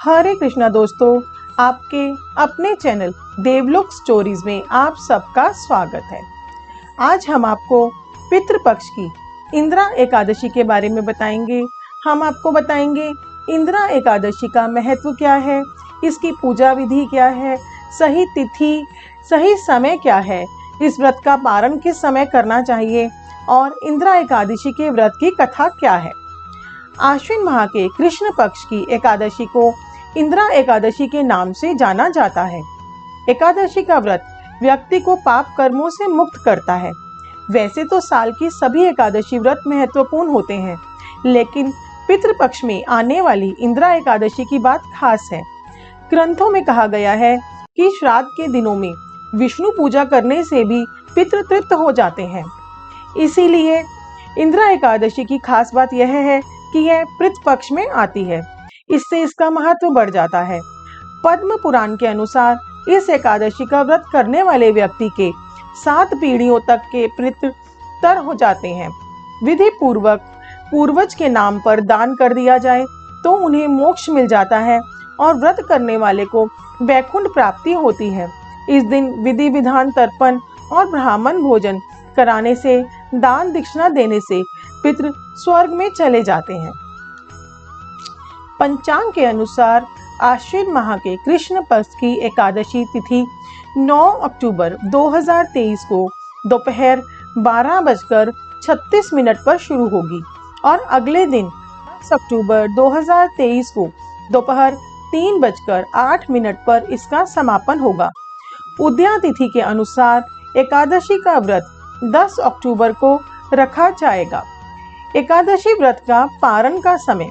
हरे कृष्णा दोस्तों, आपके अपने चैनल देवलोक स्टोरीज में आप सबका स्वागत है। आज हम आपको पितृपक्ष की इंदिरा एकादशी के बारे में बताएंगे। हम आपको बताएंगे इंदिरा एकादशी का महत्व क्या है, इसकी पूजा विधि क्या है, सही तिथि, सही समय क्या है, इस व्रत का पारण किस समय करना चाहिए और इंदिरा एकादशी के व्रत की कथा क्या है। आश्विन माह के कृष्ण पक्ष की एकादशी को इंदिरा एकादशी के नाम से जाना जाता है। एकादशी का व्रत व्यक्ति को पाप कर्मों से मुक्त करता है। वैसे तो साल की सभी एकादशी व्रत महत्वपूर्ण होते हैं, लेकिन पितृपक्ष में आने वाली इंदिरा एकादशी की बात खास है। ग्रंथों में कहा गया है कि श्राद्ध के दिनों में विष्णु पूजा करने से भी पितृ तृप्त हो जाते हैं। इसीलिए इंदिरा एकादशी की खास बात यह है कि यह पितृपक्ष में आती है, इससे इसका महत्व बढ़ जाता है। पद्म पुराण के अनुसार इस एकादशी का व्रत करने वाले व्यक्ति के 7 पीढ़ियों तक के पितृ तर हो जाते हैं। विधि पूर्वक पूर्वज के नाम पर दान कर दिया जाए तो उन्हें मोक्ष मिल जाता है और व्रत करने वाले को वैकुंठ प्राप्ति होती है। इस दिन विधि विधान तर्पण और ब्राह्मण भोजन कराने से, दान दक्षिणा देने से पितृ स्वर्ग में चले जाते हैं। पंचांग के अनुसार आश्विन माह के कृष्ण पक्ष की एकादशी तिथि 9 अक्टूबर 2023 को दोपहर 12:36 पर शुरू होगी और अगले दिन 10 अक्टूबर 2023 को दोपहर 3:08 पर इसका समापन होगा। उदया तिथि के अनुसार एकादशी का व्रत 10 अक्टूबर को रखा जाएगा। एकादशी व्रत का पारण का समय।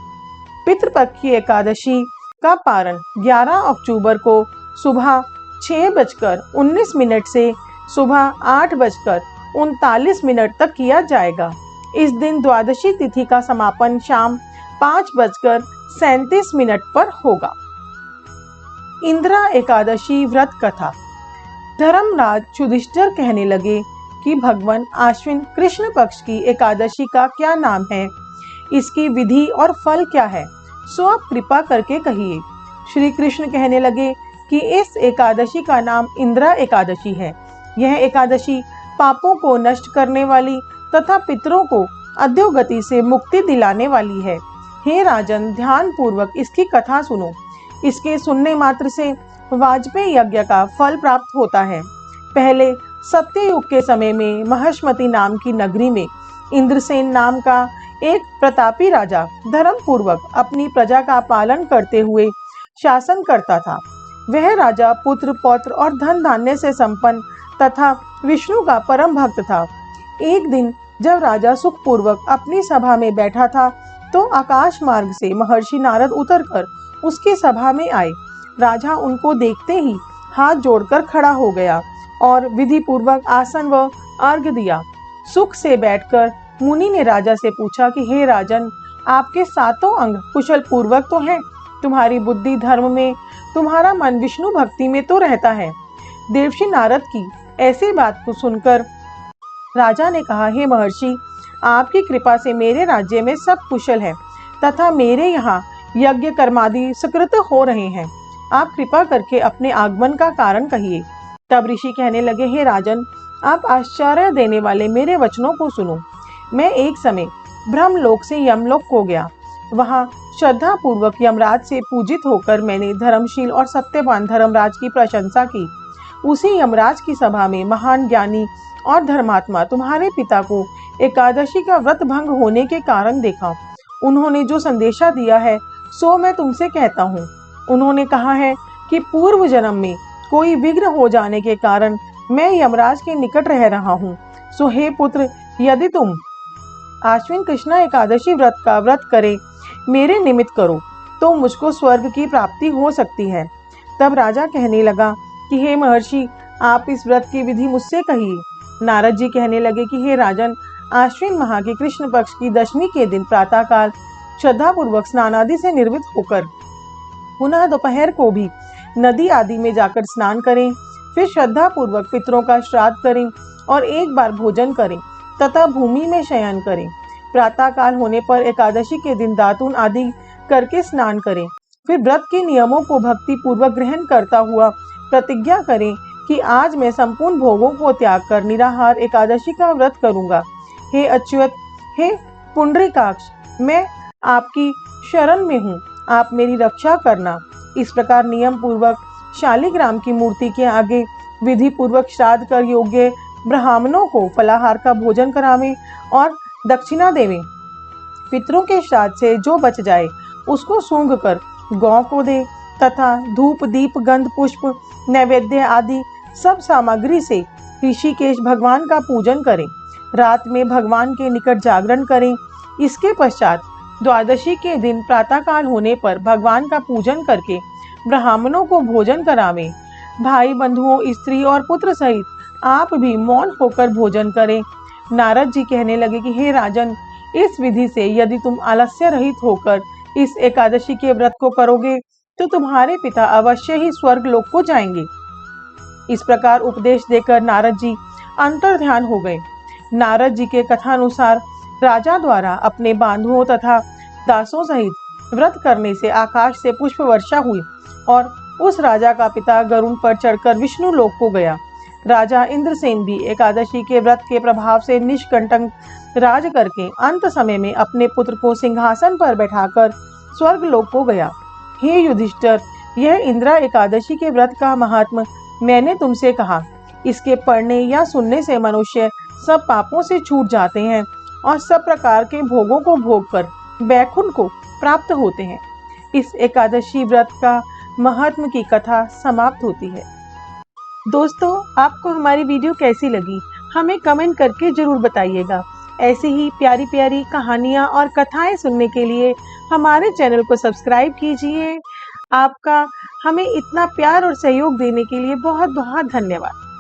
पितृपक्ष की एकादशी का पारण 11 अक्टूबर को सुबह 6:19 से सुबह 8:39 तक किया जाएगा। इस दिन द्वादशी तिथि का समापन शाम 5:37 पर होगा। इंदिरा एकादशी व्रत कथा। धर्मराज युधिष्ठिर कहने लगे कि भगवान आश्विन कृष्ण पक्ष की एकादशी का क्या नाम है, इसकी विधि और फल क्या है, सो आप कृपा करके कहिए। श्री कृष्ण कहने लगे कि इस एकादशी का नाम इंदिरा एकादशी है। यह एकादशी पापों को नष्ट करने वाली तथा पितरों को अधोगति से मुक्ति दिलाने वाली है। हे राजन, ध्यान पूर्वक इसकी कथा सुनो। इसके सुनने मात्र से वाजपेयी यज्ञ का फल प्राप्त होता है। पहले सत्ययुग के समय में महिष्मती नाम की नगरी में इंद्रसेन नाम का एक प्रतापी राजा धर्म पूर्वक अपनी प्रजा का पालन करते हुए शासन करता था। वह राजा पुत्र पौत्र और धन धान्य से संपन्न तथा विष्णु का परम भक्त था। एक दिन जब राजा सुखपूर्वक अपनी सभा में बैठा था तो आकाश मार्ग से महर्षि नारद उतरकर उसकी सभा में आए। राजा उनको देखते ही हाथ जोड़कर खड़ा हो गया और विधि पूर्वक आसन व अर्घ्य दिया। सुख से बैठकर मुनि ने राजा से पूछा कि हे राजन, आपके 7 अंग कुशल पूर्वक तो हैं, तुम्हारी बुद्धि धर्म में, तुम्हारा मन विष्णु भक्ति में तो रहता है। देवर्षि नारद की ऐसी बात को सुनकर राजा ने कहा, हे महर्षि, आपकी कृपा से मेरे राज्य में सब कुशल है तथा मेरे यहाँ यज्ञ कर्मादि सुकृत हो रहे हैं। आप कृपा करके अपने आगमन का कारण कहिए। तब ऋषि कहने लगे, हे राजन, आप आश्चर्य देने वाले मेरे वचनों को सुनो। मैं एक समय ब्रह्मलोक से यमलोक को गया। वहां श्रद्धा पूर्वक यमराज से पूजित होकर मैंने धर्मशील और सत्यवान धर्मराज की प्रशंसा की। उसी यमराज की सभा में महान ज्ञानी और धर्मात्मा तुम्हारे पिता को एकादशी का व्रत भंग होने के कारण देखा। उन्होंने जो संदेशा दिया है सो मैं तुमसे कहता हूँ। उन्होंने कहा है कि पूर्व जन्म में कोई विघ्न हो जाने के कारण मैं यमराज के निकट रह रहा हूँ। सो हे पुत्र, यदि तुम आश्विन कृष्ण एकादशी व्रत का व्रत करे मेरे निमित्त करो तो मुझको स्वर्ग की प्राप्ति हो सकती है। तब राजा कहने लगा कि हे महर्षि, आप इस व्रत की विधि मुझसे कहिए। नारद जी कहने लगे कि हे राजन, आश्विन माह के कृष्ण पक्ष की दशमी के दिन प्रातःकाल श्रद्धा पूर्वक स्नान आदि से निर्मित होकर पुनः दोपहर को भी नदी आदि में जाकर स्नान करें। फिर श्रद्धा पूर्वक पितरों का श्राद्ध करें और एक बार भोजन करें तथा भूमि में शयन करें। प्रातः काल होने पर एकादशी के दिन दातून आदि करके स्नान करें। फिर व्रत के नियमों को भक्ति पूर्वक ग्रहण करता हुआ प्रतिज्ञा करें कि आज मैं संपूर्ण भोगों को त्याग कर निराहार एकादशी का व्रत करूंगा। हे अच्युत, हे पुंडरीकाक्ष, मैं आपकी शरण में हूँ, आप मेरी रक्षा करना। इस प्रकार नियम पूर्वक शालिग्राम की मूर्ति के आगे विधि पूर्वक श्राद्ध कर योग्य ब्राह्मणों को फलाहार का भोजन करावें और दक्षिणा देवें। पितरों के श्राद्ध से जो बच जाए उसको सूंघ कर गौ को दे तथा धूप दीप गंध पुष्प नैवेद्य आदि सब सामग्री से ऋषिकेश भगवान का पूजन करें। रात में भगवान के निकट जागरण करें। इसके पश्चात द्वादशी के दिन प्रातःकाल होने पर भगवान का पूजन करके ब्राह्मणों को भोजन करावें। भाई बंधुओं स्त्री और पुत्र सहित आप भी मौन होकर भोजन करें। नारद जी कहने लगे कि हे राजन, इस विधि से यदि तुम आलस्य रहित होकर इस एकादशी के व्रत को करोगे तो तुम्हारे पिता अवश्य ही स्वर्ग लोक को जाएंगे। इस प्रकार उपदेश देकर नारद जी अंतर ध्यान हो गए। नारद जी के कथानुसार राजा द्वारा अपने बांधुओं तथा दासों सहित व्रत करने से आकाश से पुष्प वर्षा हुई और उस राजा का पिता गरुड़ पर चढ़कर विष्णु लोक को गया। राजा इंद्रसेन भी एकादशी के व्रत के प्रभाव से निष्कंटक राज करके अंत समय में अपने पुत्र को सिंहासन पर बैठाकर स्वर्ग लोक को गया। हे युधिष्ठिर, यह इंदिरा एकादशी के व्रत का महात्म मैंने तुमसे कहा। इसके पढ़ने या सुनने से मनुष्य सब पापों से छूट जाते हैं और सब प्रकार के भोगों को भोगकर वैकुंठ को प्राप्त होते हैं। इस एकादशी व्रत का महात्म की कथा समाप्त होती है। दोस्तों, आपको हमारी वीडियो कैसी लगी हमें कमेंट करके जरूर बताइएगा। ऐसी ही प्यारी प्यारी कहानियाँ और कथाएं सुनने के लिए हमारे चैनल को सब्सक्राइब कीजिए। आपका हमें इतना प्यार और सहयोग देने के लिए बहुत बहुत धन्यवाद।